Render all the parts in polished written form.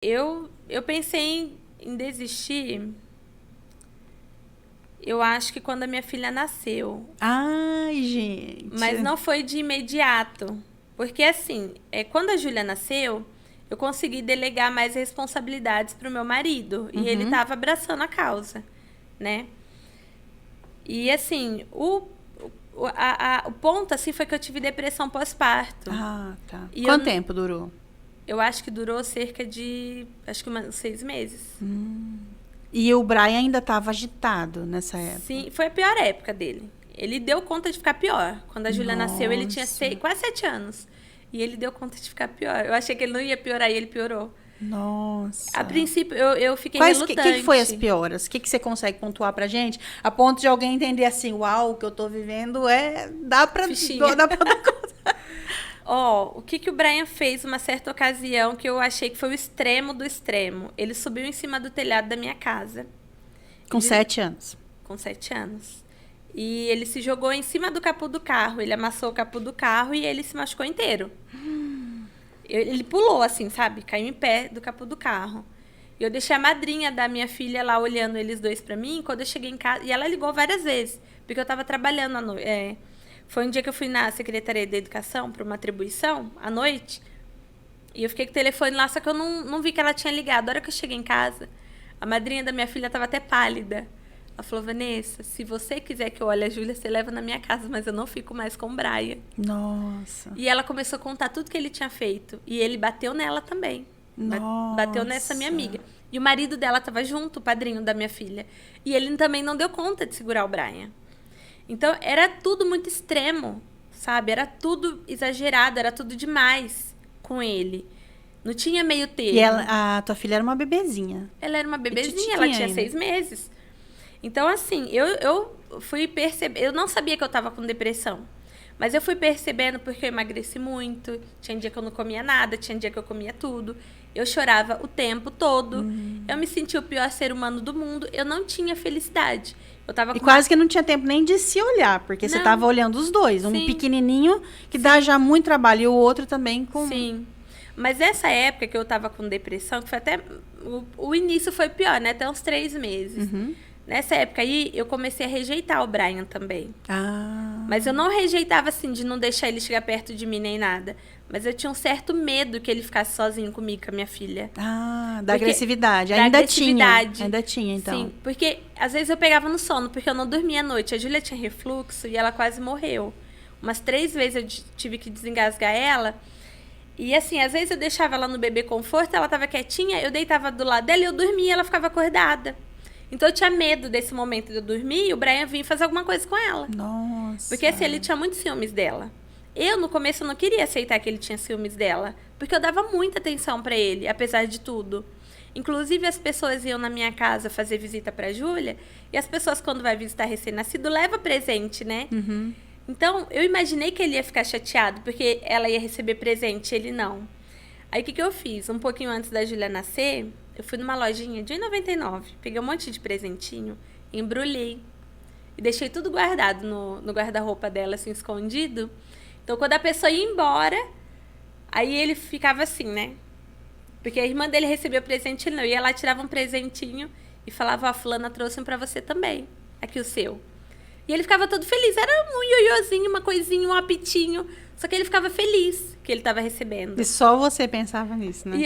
Eu pensei em desistir, eu acho que quando a minha filha nasceu. Ai, gente. Mas não foi de imediato. Porque, assim, quando a Júlia nasceu, eu consegui delegar mais responsabilidades pro meu marido. E ele tava abraçando a causa, né? E, assim, o ponto, assim, foi que eu tive depressão pós-parto. Ah, tá. E Quanto tempo durou? Eu acho que durou cerca de, uns 6 meses. E o Brian ainda estava agitado nessa época? Sim, foi a pior época dele. Ele deu conta de ficar pior. Quando a Júlia nasceu, ele tinha quase 7 anos. E ele deu conta de ficar pior. Eu achei que ele não ia piorar e ele piorou. Nossa. A princípio, eu fiquei relutante. O que foi as pioras? O que você consegue pontuar pra gente? A ponto de alguém entender assim, uau, o que eu tô vivendo dá pra dar conta. O que o Brian fez uma certa ocasião que eu achei que foi o extremo do extremo. Ele subiu em cima do telhado da minha casa. Com 7 anos. Com 7 anos. E ele se jogou em cima do capô do carro. Ele amassou o capô do carro e ele se machucou inteiro. Ele pulou, assim, sabe? Caiu em pé do capô do carro. E eu deixei a madrinha da minha filha lá olhando eles dois pra mim. Quando eu cheguei em casa... E ela ligou várias vezes. Porque eu tava trabalhando à noite. Foi um dia que eu fui na Secretaria da Educação para uma atribuição, à noite. E eu fiquei com o telefone lá, só que eu não vi que ela tinha ligado. A hora que eu cheguei em casa, a madrinha da minha filha estava até pálida. Ela falou, Vanessa, se você quiser que eu olhe a Júlia, você leva na minha casa, mas eu não fico mais com o Brian. Nossa. E ela começou a contar tudo que ele tinha feito. E ele bateu nela também. Nossa. Bateu nessa minha amiga. E o marido dela estava junto, o padrinho da minha filha. E ele também não deu conta de segurar o Brian. Então, era tudo muito extremo, sabe? Era tudo exagerado, era tudo demais com ele. Não tinha meio termo. E a tua filha era uma bebezinha. Ela era uma bebezinha, ela tinha 6 meses. Então, assim, eu fui perceber... Eu não sabia que eu tava com depressão. Mas eu fui percebendo porque eu emagreci muito. Tinha dia que eu não comia nada, tinha dia que eu comia tudo. Eu chorava o tempo todo. Eu me sentia o pior ser humano do mundo. Eu não tinha felicidade. Eu tava e quase que não tinha tempo nem de se olhar, porque você tava olhando os dois. Um pequenininho que dá já muito trabalho e o outro também com... Sim. Mas nessa época que eu tava com depressão, que foi até... O início foi pior, né? Até uns 3 meses. Nessa época aí, eu comecei a rejeitar o Brian também. Mas eu não rejeitava, assim, de não deixar ele chegar perto de mim nem nada. Mas eu tinha um certo medo que ele ficasse sozinho comigo, com a minha filha. Da agressividade. Ainda tinha, então. Sim, porque às vezes eu pegava no sono, porque eu não dormia à noite. A Júlia tinha refluxo e ela quase morreu. Umas 3 vezes eu tive que desengasgar ela. E assim, às vezes eu deixava ela no bebê conforto, ela tava quietinha, eu deitava do lado dela e eu dormia e ela ficava acordada. Então eu tinha medo desse momento de eu dormir e o Brian vinha fazer alguma coisa com ela. Nossa. Porque assim, ele tinha muitos ciúmes dela. Eu, no começo, eu não queria aceitar que ele tinha ciúmes dela. Porque eu dava muita atenção pra ele, apesar de tudo. Inclusive, as pessoas iam na minha casa fazer visita pra Júlia. E as pessoas, quando vai visitar recém-nascido, levam presente, né? Então, eu imaginei que ele ia ficar chateado, porque ela ia receber presente, ele não. Aí, o que eu fiz? Um pouquinho antes da Júlia nascer, eu fui numa lojinha de R$1,99. Peguei um monte de presentinho, embrulhei. E deixei tudo guardado no guarda-roupa dela, assim, escondido. Então, quando a pessoa ia embora, aí ele ficava assim, né? Porque a irmã dele recebeu presente, ele não. E ela tirava um presentinho e falava, fulana trouxe um pra você também. Aqui o seu. E ele ficava todo feliz. Era um ioiôzinho, uma coisinha, um apitinho. Só que ele ficava feliz que ele estava recebendo. E só você pensava nisso, né?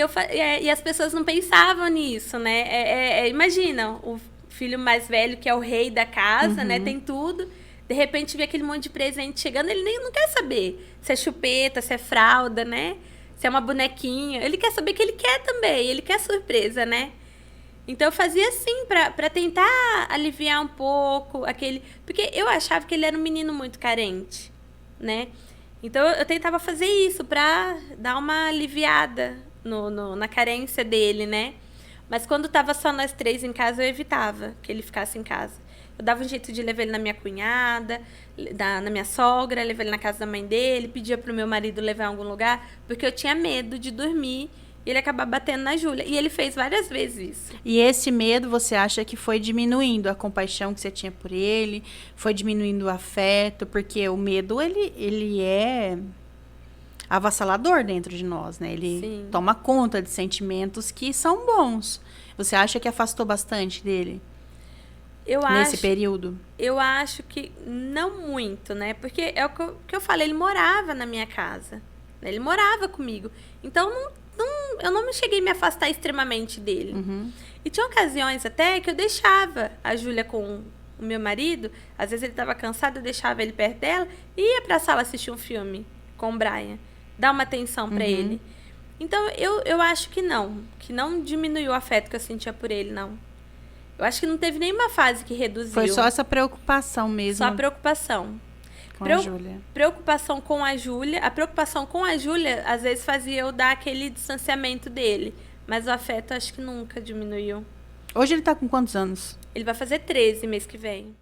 E as pessoas não pensavam nisso, né? Imagina, o filho mais velho, que é o rei da casa, né? Tem tudo. De repente, vê aquele monte de presente chegando, ele nem não quer saber se é chupeta, se é fralda, né? Se é uma bonequinha. Ele quer saber que ele quer também, ele quer surpresa, né? Então, eu fazia assim, pra tentar aliviar um pouco aquele... Porque eu achava que ele era um menino muito carente, né? Então, eu tentava fazer isso pra dar uma aliviada na carência dele, né? Mas quando tava só nós 3 em casa, eu evitava que ele ficasse em casa. Eu dava um jeito de levar ele na minha cunhada, na minha sogra, levar ele na casa da mãe dele, pedia pro meu marido levar em algum lugar, porque eu tinha medo de dormir e ele acabar batendo na Júlia. E ele fez várias vezes isso. E esse medo, você acha que foi diminuindo a compaixão que você tinha por ele? Foi diminuindo o afeto? Porque o medo, ele é avassalador dentro de nós, né? Ele Sim. toma conta de sentimentos que são bons. Você acha que afastou bastante dele nesse período? Eu acho que não muito, né? Porque é o que eu falei, ele morava na minha casa. Né? Ele morava comigo. Então, eu não me cheguei a me afastar extremamente dele. Uhum. E tinha ocasiões até que eu deixava a Júlia com o meu marido. Às vezes ele estava cansado, eu deixava ele perto dela e ia pra sala assistir um filme com o Brian. Dar uma atenção pra ele. Então, eu acho que não diminuiu o afeto que eu sentia por ele, não. Eu acho que não teve nenhuma fase que reduziu. Foi só essa preocupação mesmo. Só a preocupação. Com a Júlia. Preocupação com a Júlia. A preocupação com a Júlia, às vezes, fazia eu dar aquele distanciamento dele. Mas o afeto, acho que nunca diminuiu. Hoje ele tá com quantos anos? Ele vai fazer 13 mês que vem.